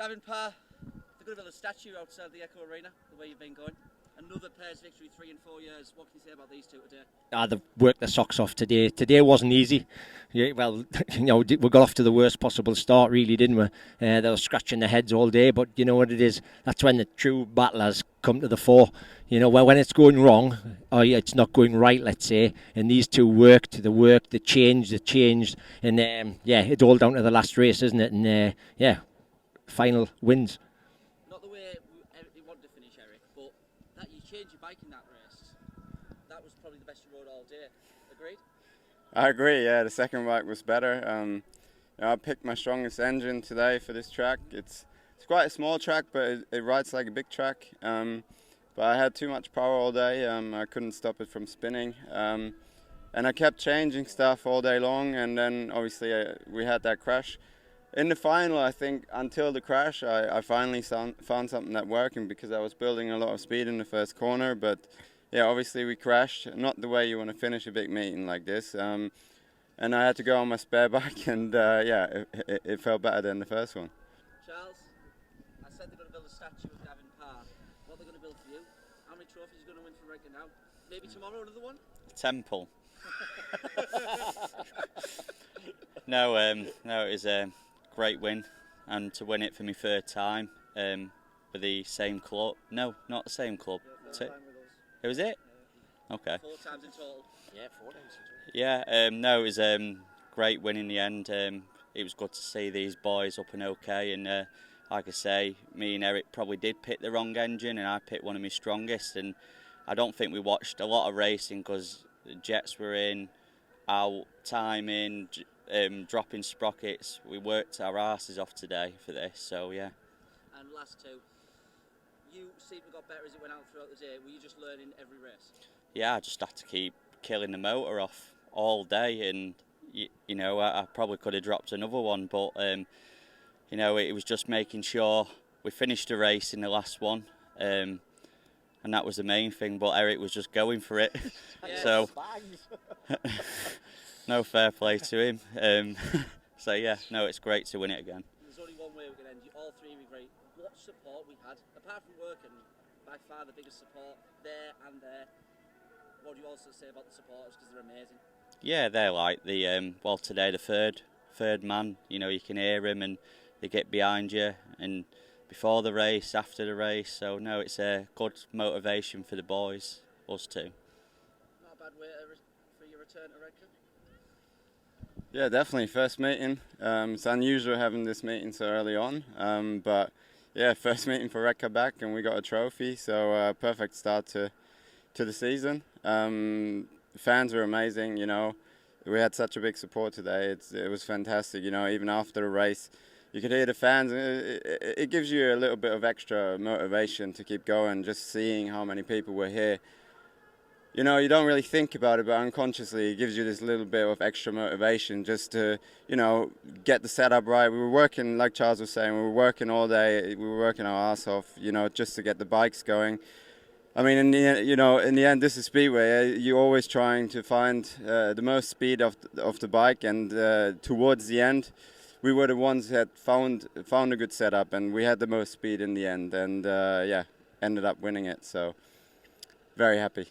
Gavin Parr, they've got a little statue outside the Echo Arena, the way you've been going. Another pair's victory, 3 in 4 years. What can you say about these two today? They've worked their socks off today. Today wasn't easy. Yeah, well, we got off to the worst possible start, really, didn't we? They were scratching their heads all day, but you know what it is? That's when the true battlers come to the fore. When it's going wrong, or it's not going right, let's say, and these two worked, they changed, and it's all down to the last race, isn't it? And final wins. Not the way you wanted to finish, Eric, but that you changed your bike in that race. That was probably the best you rode all day. Agreed? I agree, yeah. The second bike was better. I picked my strongest engine today for this track. It's quite a small track, but it rides like a big track. But I had too much power all day. I couldn't stop it from spinning. And I kept changing stuff all day long, and then obviously we had that crash. In the final, I think, until the crash, I finally found something that working, because I was building a lot of speed in the first corner. But yeah, obviously we crashed, not the way you want to finish a big meeting like this. And I had to go on my spare bike, and it felt better than the first one. Charles, I said they're going to build a statue of Gavin Parr. What are they going to build for you? How many trophies are you going to win for Redcar now? Maybe tomorrow another one? Temple. No, it was a great win, and to win it for my third time with the same club. No, not the same club. It was it? Okay. 4 times in total. Yeah, 4 times. Yeah, no, it was a great win in the end. It was good to see these boys up and okay, and like I say, me and Eric probably did pick the wrong engine, and I picked one of my strongest, and I don't think we watched a lot of racing because the jets were in, out, timing, dropping sprockets. We worked our asses off today for this, so yeah. And last two, you seemed to got better as it went out throughout the day. Were you just learning every race? Yeah, I just had to keep killing the motor off all day, and I probably could have dropped another one, but it was just making sure we finished the race in the last one, and that was the main thing. But Eric was just going for it, so no fair play to him. So yeah, no, it's great to win it again. There's only one way we can end. All three were great. What support we had, apart from work, and by far the biggest support there and there. What do you also say about the supporters, because they're amazing? Yeah, they're like the today the third man. You can hear them, and they get behind you, and before the race, after the race. So no, it's a good motivation for the boys, us too. Not a bad way for your return to Redcar. Yeah, definitely. First meeting. It's unusual having this meeting so early on, but yeah, first meeting for Redcar back, and we got a trophy. So perfect start to the season. Fans were amazing. We had such a big support today. It was fantastic. Even after the race, you could hear the fans. It gives you a little bit of extra motivation to keep going. Just seeing how many people were here. You don't really think about it, but unconsciously it gives you this little bit of extra motivation just to, get the setup right. We were working, like Charles was saying, we were working all day. We were working our ass off, just to get the bikes going. I mean, in the end, this is Speedway. You're always trying to find the most speed of the bike, and towards the end, we were the ones that found a good setup, and we had the most speed in the end, and ended up winning it. So, very happy.